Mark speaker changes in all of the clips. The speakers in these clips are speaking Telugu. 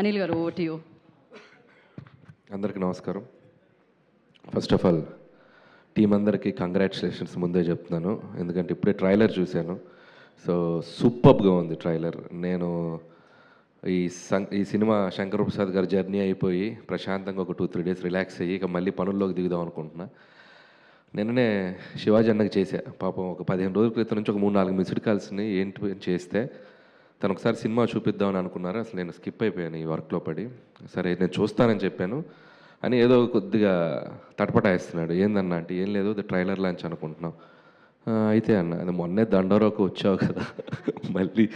Speaker 1: అనిల్ గారు, ఓవర్ టు యు.
Speaker 2: అందరికీ నమస్కారం. ఫస్ట్ ఆఫ్ ఆల్ టీం అందరికీ కంగ్రాచులేషన్స్ ముందే చెప్తున్నాను, ఎందుకంటే ఇప్పుడే ట్రైలర్ చూశాను. సో సూపర్గా ఉంది ట్రైలర్. నేను ఈ సినిమా శంకర్ ప్రసాద్ గారి జర్నీ అయిపోయి ప్రశాంతంగా ఒక 2-3 డేస్ రిలాక్స్ అయ్యి ఇక మళ్ళీ పనుల్లోకి దిగుదాం అనుకుంటున్నా. నిన్ననే శివాజీ అన్నకి చేశా. పాపం ఒక 15 రోజుల క్రితం నుంచి ఒక 3-4 మిస్డ్ కాల్స్ని ఏంటి చేస్తే తను ఒకసారి సినిమా చూపిద్దామని అనుకున్నారు. అసలు నేను స్కిప్ అయిపోయాను ఈ వర్క్లో పడి. సరే నేను చూస్తానని చెప్పాను అని ఏదో కొద్దిగా తటపటాయిస్తున్నాడు. ఏందన్నా అంటే ఏం లేదు, ట్రైలర్ లాంచ్ అనుకుంటున్నాం. అయితే అన్న అది మొన్నే దండోరకు వచ్చావు కదా మళ్ళీ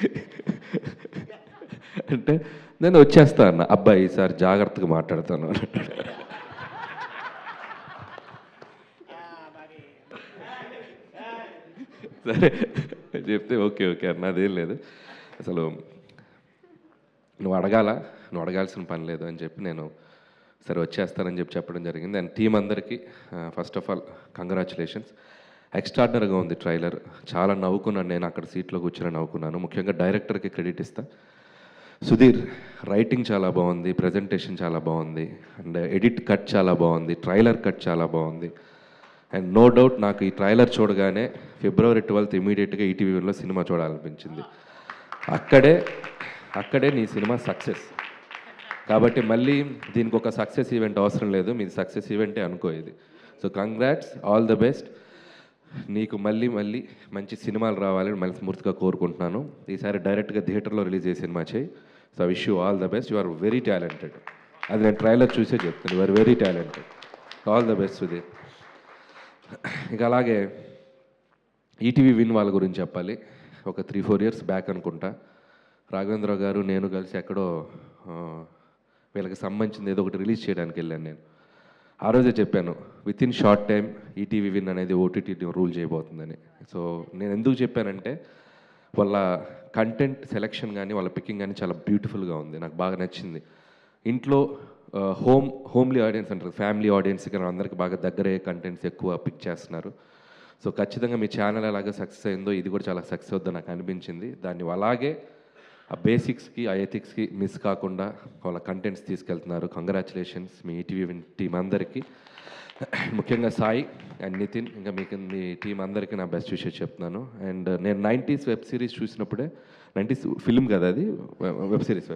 Speaker 2: అంటే నేను వచ్చేస్తా అన్న. అబ్బాయి ఈసారి జాగ్రత్తగా మాట్లాడతాను అన్నాడు. సరే చెప్తే ఓకే ఓకే అన్న, అదేం లేదు, అసలు నువ్వు అడగాల్సిన పని లేదు అని చెప్పి నేను సరే వచ్చేస్తానని చెప్పడం జరిగింది. అండ్ టీం అందరికీ ఫస్ట్ ఆఫ్ ఆల్ కంగ్రాచులేషన్స్. ఎక్స్ట్రాడినరీగా ఉంది ట్రైలర్. చాలా నవ్వుకున్నాను, నేను అక్కడ సీట్లో కూర్చొని నవ్వుకున్నాను. ముఖ్యంగా డైరెక్టర్కి క్రెడిట్ ఇస్తా. సుధీర్ రైటింగ్ చాలా బాగుంది, ప్రజెంటేషన్ చాలా బాగుంది, అండ్ ఎడిట్ కట్ చాలా బాగుంది, ట్రైలర్ కట్ చాలా బాగుంది. అండ్ నో డౌట్ నాకు ఈ ట్రైలర్ చూడగానే February 12th ఇమీడియట్గా ఈటీవీలో సినిమా చూడాలనిపించింది. అక్కడే నీ సినిమా సక్సెస్. కాబట్టి మళ్ళీ దీనికి ఒక సక్సెస్ ఈవెంట్ అవసరం లేదు, మీది సక్సెస్ ఈవెంటే అనుకో ఇది. So congrats, all the best. నీకు మళ్ళీ మంచి సినిమాలు రావాలని మనస్ఫూర్తిగా కోరుకుంటున్నాను. ఈసారి డైరెక్ట్గా థియేటర్లో రిలీజ్ చేసే సినిమా చేయి. So wish you all the best. You are very talented. అది నేను ట్రైలర్ చూసే చెప్తాను, you are very talented. All the best Sudheer. ఇక అలాగే ఈటీవీ విన్ వాళ్ళ గురించి చెప్పాలి. ఒక 3-4 ఇయర్స్ బ్యాక్ అనుకుంటా రాఘవేంద్రరావు గారు నేను కలిసి ఎక్కడో వీళ్ళకి సంబంధించింది ఏదో ఒకటి రిలీజ్ చేయడానికి వెళ్ళాను నేను. ఆ రోజే చెప్పాను with in short time ETV win అనేది ఓటీటీ రూల్ చేయబోతుందని. సో నేను ఎందుకు చెప్పానంటే వాళ్ళ కంటెంట్ సెలెక్షన్ కానీ వాళ్ళ పికింగ్ కానీ చాలా బ్యూటిఫుల్గా ఉంది, నాకు బాగా నచ్చింది. ఇంట్లో హోమ్లీ ఆడియన్స్ అంటారు, ఫ్యామిలీ ఆడియన్స్కి అందరికి బాగా దగ్గరయ్యే కంటెంట్స్ ఎక్కువ పిక్ చేస్తున్నారు. సో ఖచ్చితంగా మీ ఛానల్ ఎలాగ సక్సెస్ అయిందో ఇది కూడా చాలా సక్సెస్ అవుద్దని నాకు అనిపించింది. దాన్ని అలాగే ఆ బేసిక్స్కి ఆ ఎథిక్స్కి మిస్ కాకుండా వాళ్ళ కంటెంట్స్ తీసుకెళ్తున్నారు. కంగ్రాచులేషన్స్ మీ ఈటీవీ టీం అందరికీ, ముఖ్యంగా సాయి అండ్ నితిన్, ఇంకా మీకు మీ టీం అందరికీ నా బెస్ట్ విషయం చెప్తున్నాను. అండ్ నేను 90s వెబ్ సిరీస్ చూసినప్పుడే, 90s ఫిల్మ్ కదా అది, వెబ్ సిరీస్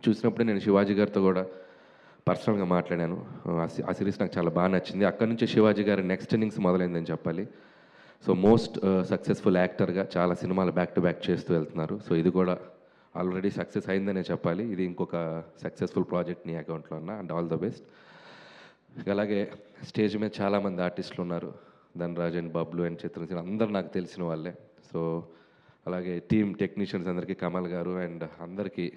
Speaker 2: చూసినప్పుడే నేను శివాజీ గారితో కూడా పర్సనల్గా మాట్లాడాను. ఆ సిరీస్ నాకు చాలా బాగా నచ్చింది. అక్కడి నుంచి శివాజీ గారి నెక్స్ట్ ఇన్నింగ్స్ మొదలైందని చెప్పాలి. సో మోస్ట్ సక్సెస్ఫుల్ యాక్టర్గా చాలా సినిమాలు బ్యాక్ టు బ్యాక్ చేస్తూ వెళ్తున్నారు. సో ఇది కూడా ఆల్రెడీ సక్సెస్ అయిందనే చెప్పాలి. ఇది ఇంకొక సక్సెస్ఫుల్ ప్రాజెక్ట్ నీ అకౌంట్లో ఉన్న. And all the best. అలాగే స్టేజ్ మీద చాలామంది ఆర్టిస్టులు ఉన్నారు, ధనరాజ్ అండ్ బబ్లు అండ్ చిత్రసేన, అందరూ నాకు తెలిసిన వాళ్ళే. సో అలాగే టీమ్ టెక్నీషియన్స్ అందరికీ, కమల్ గారు అండ్ అందరికీ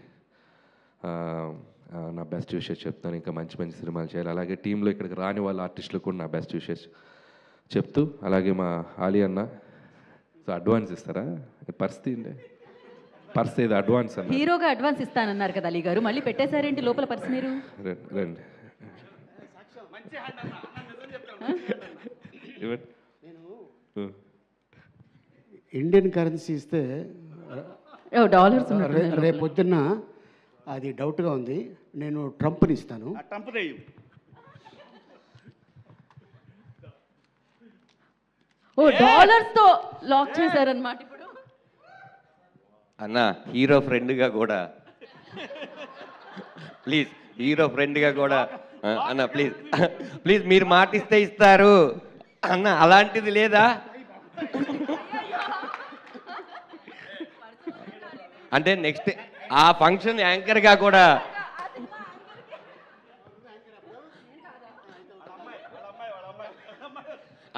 Speaker 2: నా బెస్ట్ విషెస్ చెప్తాను. ఇంకా మంచి సినిమాలు చేయాలి. అలాగే టీంలో ఇక్కడికి రాని వాళ్ళ ఆర్టిస్టులకు కూడా నా బెస్ట్ విషెస్ చెప్తూ, అలాగే మా ఆలీ అన్న, సో అడ్వాన్స్ ఇస్తారా? పర్స్ ఏదో అడ్వాన్స్ అన్న,
Speaker 1: హీరోగా అడ్వాన్స్ ఇస్తానన్నారు కదా అలీ గారు, మళ్ళీ పెట్టేశారేంటి లోపల పర్స్? మీరు
Speaker 2: రండి
Speaker 3: ఇండియన్ కరెన్సీ ఇస్తే
Speaker 1: డాలర్స్
Speaker 3: రేపు పొద్దున్న అది డౌట్గా ఉంది. నేను ట్రంప్ని ఇస్తాను.
Speaker 1: ఓ డాలర్స్ తో లాక్ చేశారన్నమాట. ఇప్పుడు
Speaker 4: అన్న హీరో ఫ్రెండ్గా కూడా ప్లీజ్, హీరో ఫ్రెండ్గా కూడా అన్న ప్లీజ్ మీరు మాటిస్తే ఇస్తారు అన్న, అలాంటిది లేదా? అంటే నెక్స్ట్ ఆ ఫంక్షన్ యాంకర్గా కూడా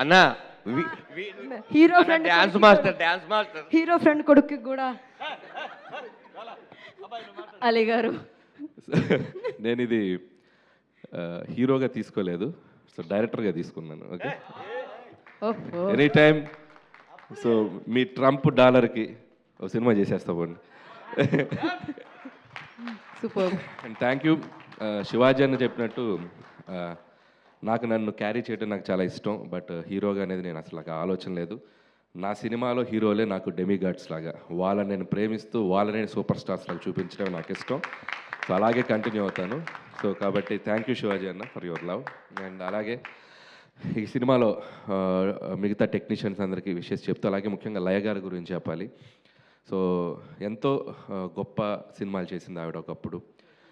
Speaker 4: అన్న,
Speaker 1: hero friend,
Speaker 4: dance master
Speaker 1: hero friend కొడుకు కూడా అలీ గారు.
Speaker 2: నేను ఇది హీరోగా తీసుకోలేదు, సో డైరెక్టర్గా తీసుకున్నాను. Okay, any time. సో మీ ట్రంప్ డాలర్కి ఒక సినిమా చేసేస్తామండి.
Speaker 1: Super.
Speaker 2: And thank you. Shivaji అని చెప్పినట్టు నన్ను క్యారీ చేయడం నాకు చాలా ఇష్టం, బట్ హీరోగా అనేది నేను అసలు నాకు ఆలోచన లేదు. నా సినిమాలో హీరోలే నాకు డెమిగాడ్స్ లాగా, వాళ్ళని నేను ప్రేమిస్తూ వాళ్ళని సూపర్ స్టార్స్ లాగా చూపించడం నాకు ఇష్టం. సో అలాగే కంటిన్యూ అవుతాను. సో కాబట్టి థ్యాంక్ యూ శివాజీ అన్న ఫర్ యువర్ లవ్. అండ్ అలాగే ఈ సినిమాలో మిగతా టెక్నీషియన్స్ అందరికీ విషెస్ చెప్తూ, అలాగే ముఖ్యంగా లయ గారి గురించి చెప్పాలి. సో ఎంతో గొప్ప సినిమాలు చేసింది ఆవిడ ఒకప్పుడు.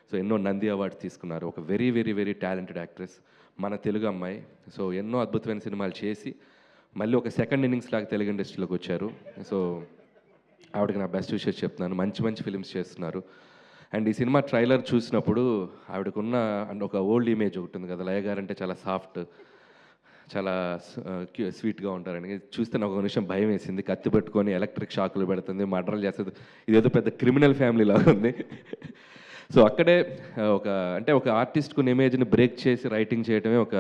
Speaker 2: సో ఎన్నో నంది అవార్డ్స్ తీసుకున్నారు. ఒక very very very talented actress, మన తెలుగు అమ్మాయి. సో ఎన్నో అద్భుతమైన సినిమాలు చేసి మళ్ళీ ఒక సెకండ్ ఇన్నింగ్స్ లాగా తెలుగు ఇండస్ట్రీలోకి వచ్చారు. సో ఆవిడకి నా బెస్ట్ విషెస్ చెప్తున్నాను. మంచి మంచి ఫిల్మ్స్ చేస్తున్నారు. అండ్ ఈ సినిమా ట్రైలర్ చూసినప్పుడు ఆవిడకున్న అండ్ ఒక ఓల్డ్ ఇమేజ్ ఒకటి ఉంది కదా, లయ గారు అంటే చాలా సాఫ్ట్, చాలా స్వీట్గా ఉంటారని చూస్తే నాకు ఒక నిమిషం భయం వేసింది. కత్తి పెట్టుకొని ఎలక్ట్రిక్ షాకులు పెడుతుంది, మర్డర్లు చేస్తుంది, ఇదేదో పెద్ద క్రిమినల్ ఫ్యామిలీ లాగా ఉంది. సో అక్కడే ఒక ఆర్టిస్ట్కు ఇమేజ్ని బ్రేక్ చేసి రైటింగ్ చేయడమే ఒక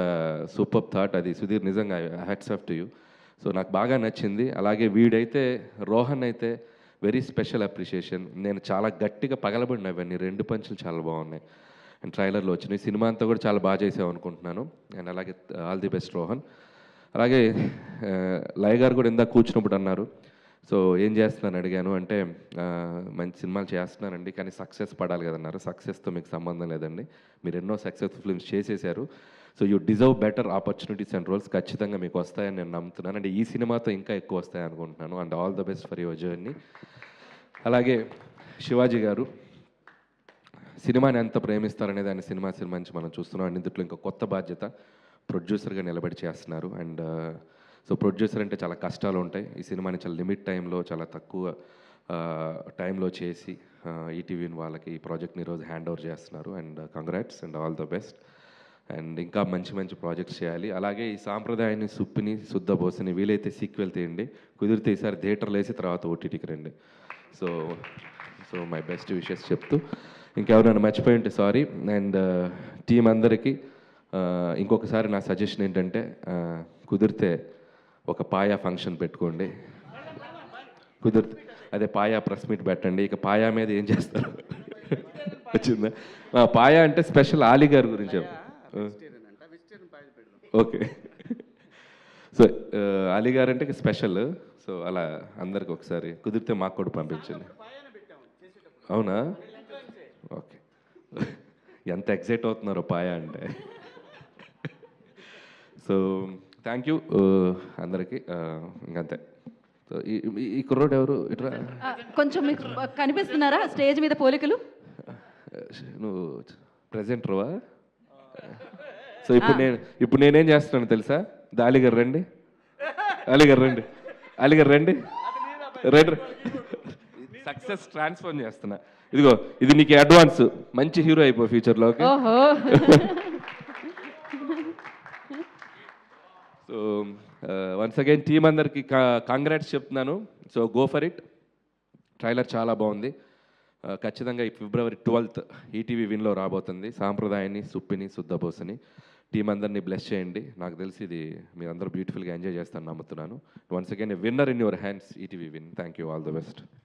Speaker 2: సూపర్ థాట్. అది సుధీర్, నిజంగా hats off to you. So నాకు బాగా నచ్చింది. అలాగే వీడైతే రోహన్ అయితే వెరీ స్పెషల్ అప్రిషియేషన్. నేను చాలా గట్టిగా పగలబడిన అవన్నీ 2 పంచులు చాలా బాగున్నాయి. అండ్ ట్రైలర్లో వచ్చినాయి. సినిమా అంతా కూడా చాలా బాగా చేసావు అనుకుంటున్నాను. అండ్ అలాగే ఆల్ ది బెస్ట్ రోహన్. అలాగే లయ గారు కూడా ఇందాక కూర్చున్నప్పుడు అన్నారు, సో ఏం చేస్తున్నాను అడిగాను. అంటే మంచి సినిమాలు చేస్తున్నానండి, కానీ సక్సెస్ పడాలి కదన్నారు. సక్సెస్తో మీకు సంబంధం లేదండి, మీరు ఎన్నో సక్సెస్ఫుల్ ఫిల్మ్స్ చేసేసారు. So you deserve better opportunities and roles. ఖచ్చితంగా మీకు వస్తాయని నేను నమ్ముతున్నాను. అంటే ఈ సినిమాతో ఇంకా ఎక్కువ వస్తాయి అనుకుంటున్నాను. And all the best for your journey. అలాగే శివాజీ గారు సినిమాని ఎంత ప్రేమిస్తారనేది ఆయన సినిమా నుంచి మనం చూస్తున్నాం. అండ్ ఇందులో ఇంకా కొత్త బాధ్యత, ప్రొడ్యూసర్గా నిలబడి చేస్తున్నారు. అండ్ సో ప్రొడ్యూసర్ అంటే చాలా కష్టాలు ఉంటాయి. ఈ సినిమాని చాలా లిమిట్ టైంలో, చాలా తక్కువ టైంలో చేసి ఈటీవీ వాళ్ళకి ఈ ప్రాజెక్ట్ని ఈరోజు హ్యాండ్ ఓవర్ చేస్తున్నారు. And congrats and all the best. And ఇంకా మంచి మంచి ప్రాజెక్ట్స్ చేయాలి. అలాగే ఈ సాంప్రదాయాన్ని, సుప్పిని, శుద్ధబోసిని వీలైతే సీక్వెల్ తీయండి, కుదిరితే ఈసారి థియేటర్లో వేసి తర్వాత ఓటీటీకి రండి. సో మై బెస్ట్ విషెస్ చెప్తూ, ఇంకెవరైనా మర్చిపోయి ఉంటే సారీ. అండ్ టీం అందరికీ ఇంకొకసారి నా సజెషన్ ఏంటంటే, కుదిరితే ఒక పాయా ఫంక్షన్ పెట్టుకోండి. కుదిరితే అదే పాయా ప్రెస్ మీట్ పెట్టండి. ఇక పాయా మీద ఏం చేస్తారు వచ్చిందా? పాయా అంటే స్పెషల్ ఆలీ గారి గురించి. ఓకే. సో అలీ గారు అంటే స్పెషల్. సో అలా అందరికి ఒకసారి కుదిరితే మాకు కూడా పంపించండి. అవునా? ఓకే. ఎంత ఎగ్జైట్ అవుతున్నారో పాయా అంటే. సో థ్యాంక్ యూ అందరికీ. ఇంకంతే. సో ఈ కుర్రోడు ఎవరు? ఇట్రా
Speaker 1: కొంచెం మీకు కనిపిస్తున్నారా స్టేజ్ మీద పోలికలు?
Speaker 2: నువ్వు ప్రెజెంటర్వా? సో ఇప్పుడు నేనేం చేస్తున్నాను తెలుసా? అలీగారు రండి, అలీగారు రండి, అలీగారు రండి, రండి. సక్సెస్ ట్రాన్స్ఫర్ చేస్తున్నా. ఇదిగో ఇది నీకు అడ్వాన్స్. మంచి హీరో అయిపో ఫ్యూచర్లో. Okay. So once again team అందరికి కాంగ్రాట్స్ చెప్తున్నాను. So go for it. Trailer చాలా బాగుంది. ఖచ్చితంగా ఈ February 12th ఈటీవీ విన్లో రాబోతుంది. సాంప్రదాయాన్ని, సుప్పిని, శుద్ధబోసని. టీం అందరినీ బ్లెస్ చేయండి. నాకు తెలిసి ఇది మీరందరూ బ్యూటిఫుల్గా ఎంజాయ్ చేస్తారని నమ్ముతున్నాను. Once again winner in your hands, ETV win. Thank you. All the best.